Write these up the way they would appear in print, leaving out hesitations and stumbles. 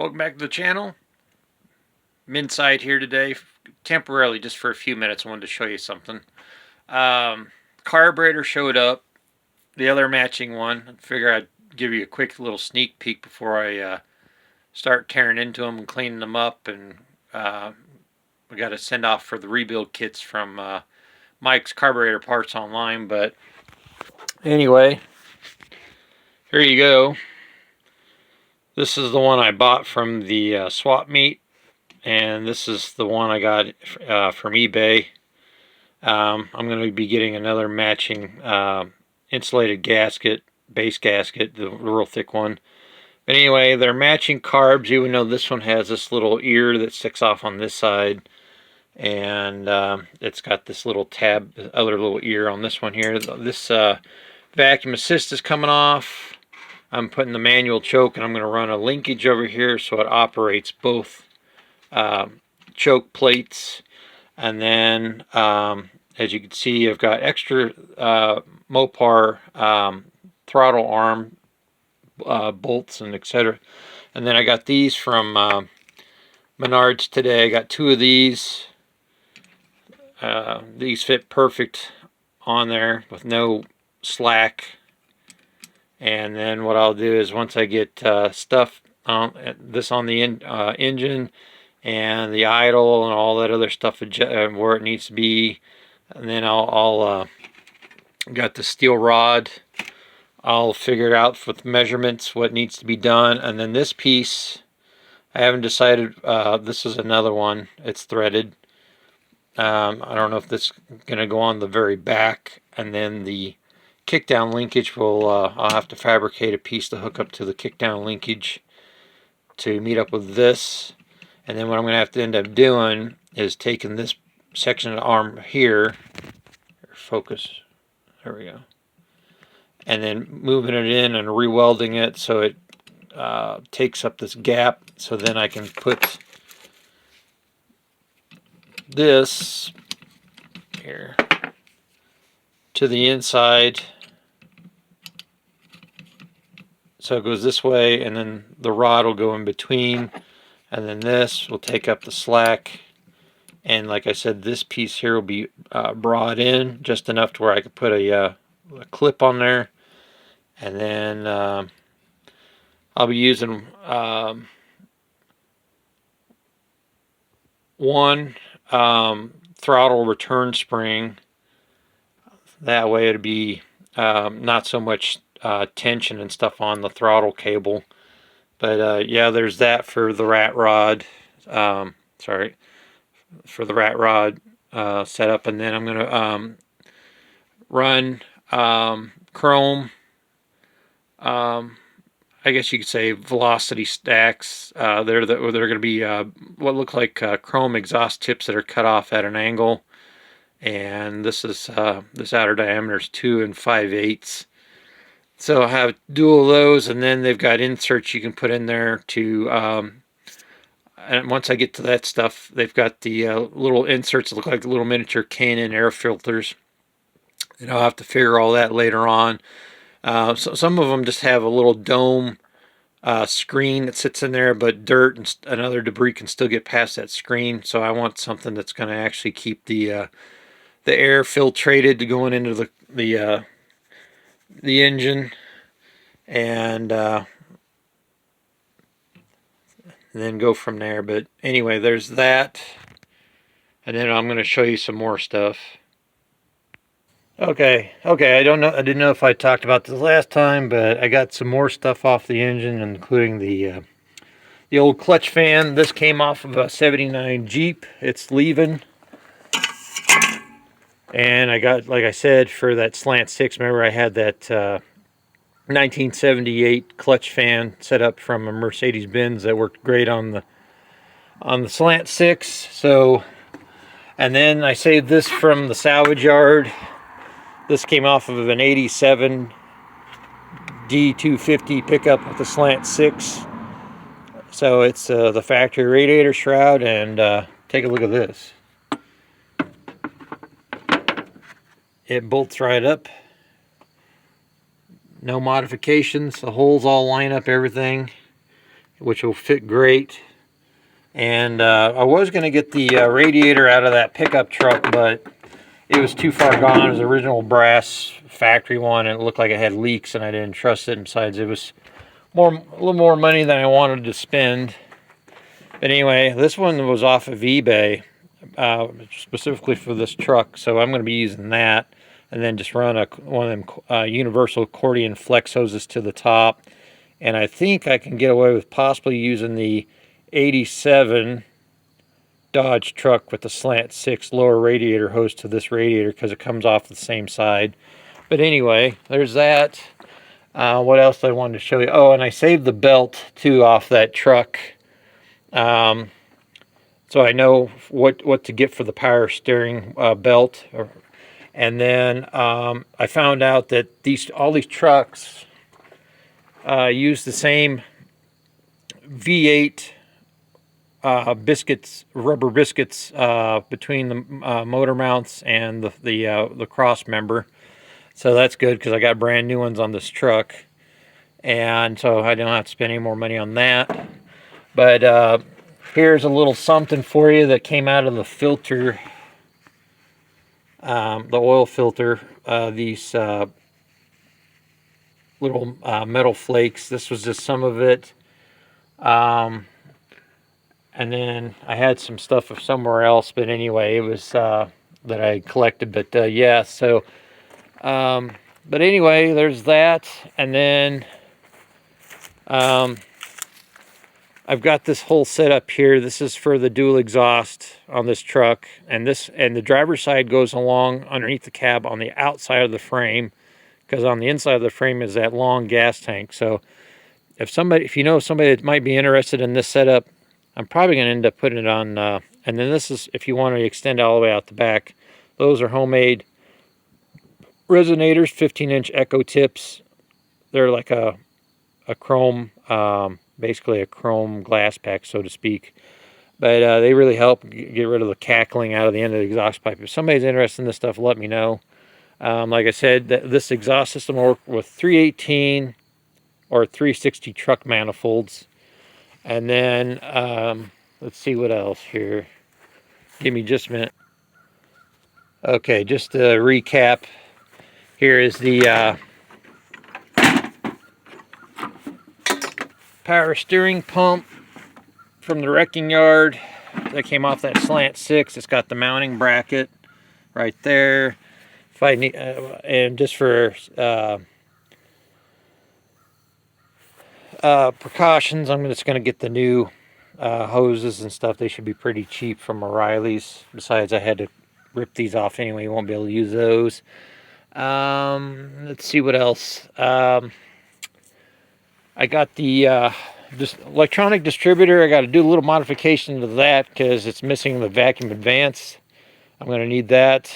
Welcome back to the channel. I'm inside here today, temporarily, just for a few minutes. I wanted to show you something. Carburetor showed up, the other matching one. I figure I'd give you a quick little sneak peek before I start tearing into them and cleaning them up. And we got to send off for the rebuild kits from Mike's Carburetor Parts Online. But anyway, here you go. This is the one I bought from the swap meet, and this is the one I got from eBay. I'm going to be getting another matching insulated gasket, base gasket, the real thick one. But anyway, they're matching carbs, even though this one has this little ear that sticks off on this side, and it's got this little tab, other little ear on this one here. This vacuum assist is coming off. I'm putting the manual choke, and I'm going to run a linkage over here so it operates both choke plates. And then, as you can see, I've got extra Mopar throttle arm bolts and etc. And then I got these from Menards today. I got two of these. These fit perfect on there with no slack. And then what I'll do is once I get stuff this on the engine and the idle and all that other stuff where it needs to be, and then I'll got the steel rod. I'll figure it out with measurements what needs to be done. And then this piece, I haven't decided. This is another one. It's threaded. I don't know if this is going to go on the very back, and then the kickdown linkage will I'll have to fabricate a piece to hook up to the kickdown linkage to meet up with this. And then what I'm going to have to end up doing is taking this section of the arm here, focus, there we go, and then moving it in and re-welding it so it takes up this gap, so then I can put this here to the inside, so it goes this way, and then the rod will go in between, and then this will take up the slack. And like I said, this piece here will be brought in just enough to where I could put a clip on there. And then I'll be using one throttle return spring. That way it'll be not so much tension and stuff on the throttle cable. But yeah, there's that for the rat rod. Sorry, for the rat rod setup. And then I'm going to run chrome, I guess you could say velocity stacks. They're going to be what look like chrome exhaust tips that are cut off at an angle. And this is this outer diameter is 2 5/8. So I have dual of those, and then they've got inserts you can put in there to, and once I get to that stuff, they've got the little inserts that look like little miniature Canon air filters. And I'll have to figure all that later on. So some of them just have a little dome screen that sits in there, but dirt and other debris can still get past that screen. So I want something that's going to actually keep the air filtrated going into the engine, and then go from there. But anyway, there's that, and then I'm going to show you some more stuff. Okay, I didn't know if I talked about this last time, but I got some more stuff off the engine, including the old clutch fan. This came off of a '79 Jeep. It's leaving. And I got, like I said, for that Slant 6, remember I had that 1978 clutch fan set up from a Mercedes-Benz that worked great on the Slant 6. So, and then I saved this from the salvage yard. This came off of an 87 D250 pickup with the Slant 6. So it's the factory radiator shroud, and take a look at this. It bolts right up. No modifications. The holes all line up everything. which will fit great. And I was going to get the radiator out of that pickup truck, but it was too far gone. It was the original brass factory one, and it looked like it had leaks, and I didn't trust it. And besides, it was a little more money than I wanted to spend. But anyway, this one was off of eBay, specifically for this truck, so I'm going to be using that, and then just run one of them universal accordion flex hoses to the top. And I think I can get away with possibly using the 87 Dodge truck with the Slant 6 lower radiator hose to this radiator, because it comes off the same side. But anyway, there's that. What else I wanted to show you? Oh, and I saved the belt too off that truck, so I know what to get for the power steering belt. And then I found out that all these trucks use the same V8 rubber biscuits between the motor mounts and the cross member. So that's good, because I got brand new ones on this truck, and so I don't have to spend any more money on that. But here's a little something for you that came out of the filter, the oil filter. These little metal flakes. This was just some of it. And then I had some stuff somewhere else, but anyway, it was that I collected. But yeah, so but anyway, there's that. And then I've got this whole setup here. This is for the dual exhaust on this truck, and the driver's side goes along underneath the cab on the outside of the frame, because on the inside of the frame is that long gas tank. So if you know somebody that might be interested in this setup, I'm probably going to end up putting it on. And then this is if you want to extend all the way out the back. Those are homemade resonators, 15-inch echo tips. They're like a chrome, basically a chrome glass pack, so to speak. But they really help get rid of the cackling out of the end of the exhaust pipe. If somebody's interested in this stuff, let me know. Like I said, this exhaust system will work with 318 or 360 truck manifolds. And then, let's see what else here. Give me just a minute. Okay, just to recap, here is the power steering pump from the wrecking yard that came off that Slant 6. It's got the mounting bracket right there. If I need, and just for precautions, I'm just going to get the new hoses and stuff. They should be pretty cheap from O'Reilly's. Besides, I had to rip these off anyway. You won't be able to use those. Let's see what else. I got the electronic distributor. I got to do a little modification to that because it's missing the vacuum advance. I'm going to need that.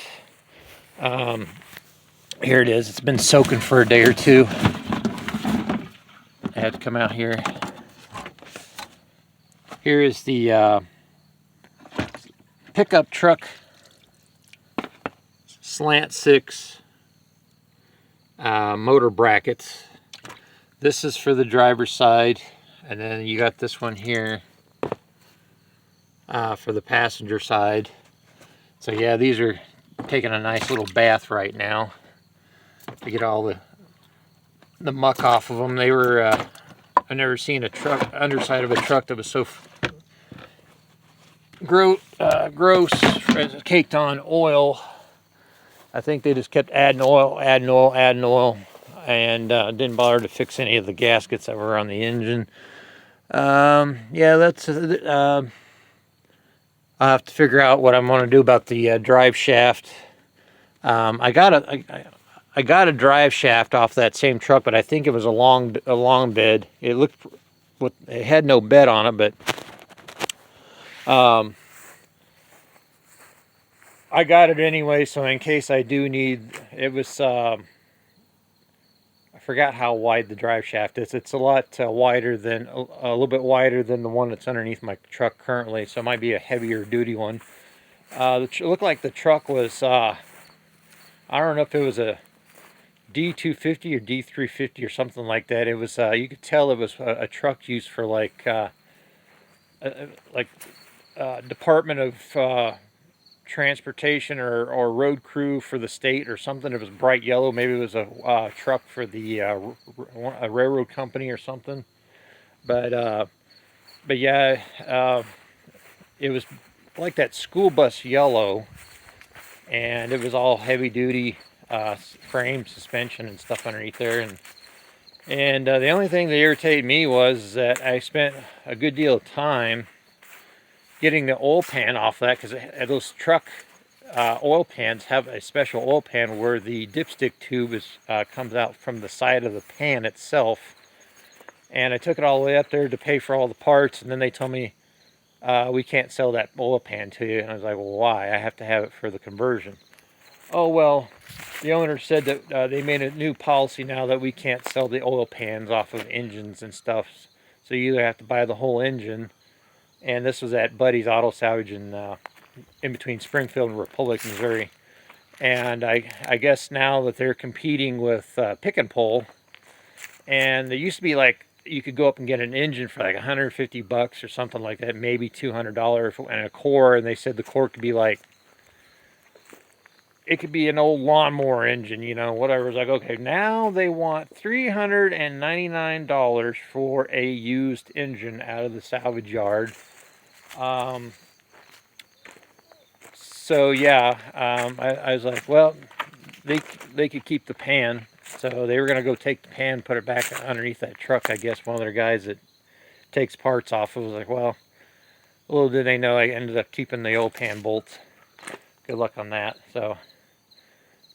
Here it is. It's been soaking for a day or two. I had to come out here. Here is the pickup truck Slant 6 motor brackets. This is for the driver's side, and then you got this one here for the passenger side. So yeah, these are taking a nice little bath right now to get all the muck off of them. They were I've never seen a truck underside of a truck that was so gross, caked on oil. I think they just kept adding oil, and didn't bother to fix any of the gaskets that were on the engine. Yeah, that's I'll have to figure out what I'm going to do about the drive shaft. I got a drive shaft off that same truck, but I think it was a long bed. It had no bed on it, but I got it anyway. So in case I do need, it was I forgot how wide the drive shaft is. It's a lot wider than a little bit wider than the one that's underneath my truck currently. So it might be a heavier duty one. It looked like the truck was I don't know if it was a D250 or D350 or something like that. It was you could tell it was a truck used for like Department of Transportation or road crew for the state or something. It was bright yellow. Maybe it was a truck for the a railroad company or something. But but yeah, it was like that school bus yellow, and it was all heavy duty frame suspension and stuff underneath there. And the only thing that irritated me was that I spent a good deal of time getting the oil pan off that, because those truck oil pans have a special oil pan where the dipstick tube comes out from the side of the pan itself. And I took it all the way up there to pay for all the parts, and then they told me, we can't sell that oil pan to you. And I was like, well, why? I have to have it for the conversion. Oh, well, the owner said that they made a new policy now that we can't sell the oil pans off of engines and stuff. So you either have to buy the whole engine, and this was at Buddy's Auto Salvage in between Springfield and Republic, Missouri. And I guess now that they're competing with Pick and Pull, and there used to be like, you could go up and get an engine for like $150 or something like that, maybe $200, and a core, and they said the core could be like, it could be an old lawnmower engine, you know, whatever. It's like, okay, now they want $399 for a used engine out of the salvage yard. So yeah, I was like, well, they could keep the pan. So they were going to go take the pan, put it back underneath that truck. I guess one of their guys that takes parts off, it was like, well, little did they know I ended up keeping the old pan bolts. Good luck on that. So,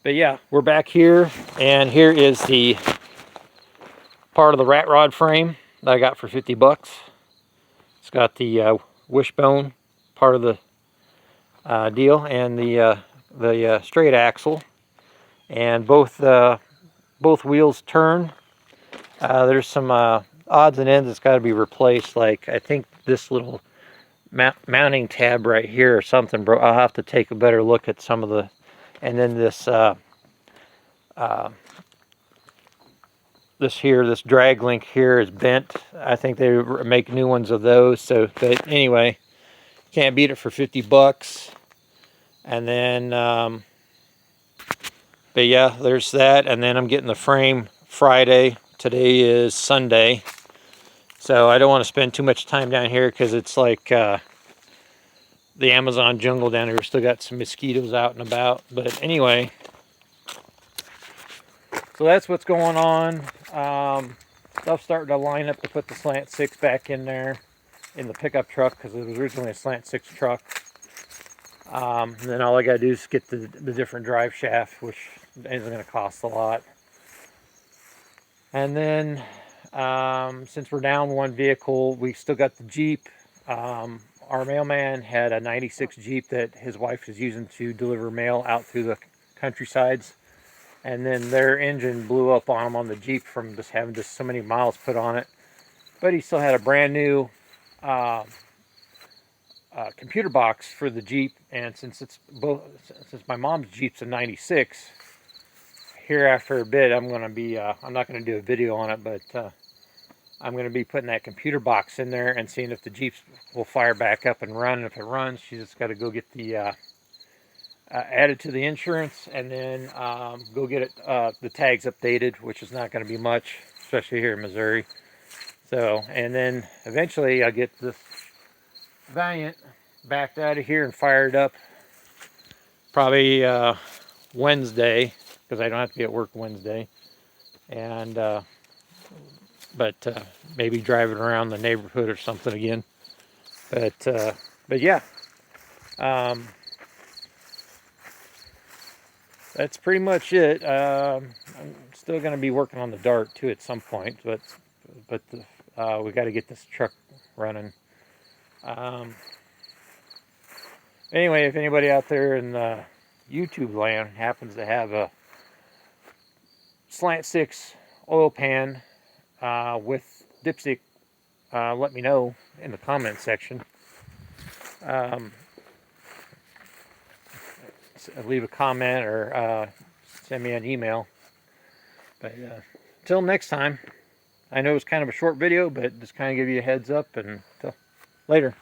but yeah, we're back here, and here is the part of the rat rod frame that I got for $50. It's got the wishbone part of the deal, and the straight axle, and both wheels turn. There's some odds and ends that's got to be replaced. Like, I think this little mounting tab right here or something, bro. I'll have to take a better look at some of the, and then this this drag link here is bent. I think they make new ones of those. So, but anyway, can't beat it for $50. And then but yeah, there's that. And then I'm getting the frame Friday. Today is Sunday, so I don't want to spend too much time down here, because it's like the Amazon jungle down here. We still got some mosquitoes out and about. But anyway, so that's what's going on. Stuff's starting to line up to put the Slant 6 back in there in the pickup truck, because it was originally a Slant 6 truck. And then all I got to do is get the different drive shaft, which isn't going to cost a lot. And then since we're down one vehicle, we still got the Jeep. Our mailman had a 96 Jeep that his wife is using to deliver mail out through the countrysides. And then their engine blew up on him on the Jeep from just having so many miles put on it. But he still had a brand new computer box for the Jeep, and since my mom's Jeep's a 96, here after a bit I'm going to be I'm not going to do a video on it, but I'm going to be putting that computer box in there and seeing if the Jeep will fire back up and run. And if it runs, she's just got to go get the added to the insurance, and then go get it the tags updated, which is not going to be much, especially here in Missouri. So, and then eventually I'll get this Valiant backed out of here and fired up, probably Wednesday, because I don't have to be at work Wednesday. And but maybe driving around the neighborhood or something again. But yeah, that's pretty much it. I'm still going to be working on the Dart too at some point, but we got to get this truck running. Anyway, if anybody out there in YouTube land happens to have a Slant 6 oil pan with dipstick, let me know in the comment section. Leave a comment or send me an email. But until next time, I know it's kind of a short video, but just kind of give you a heads up, and later.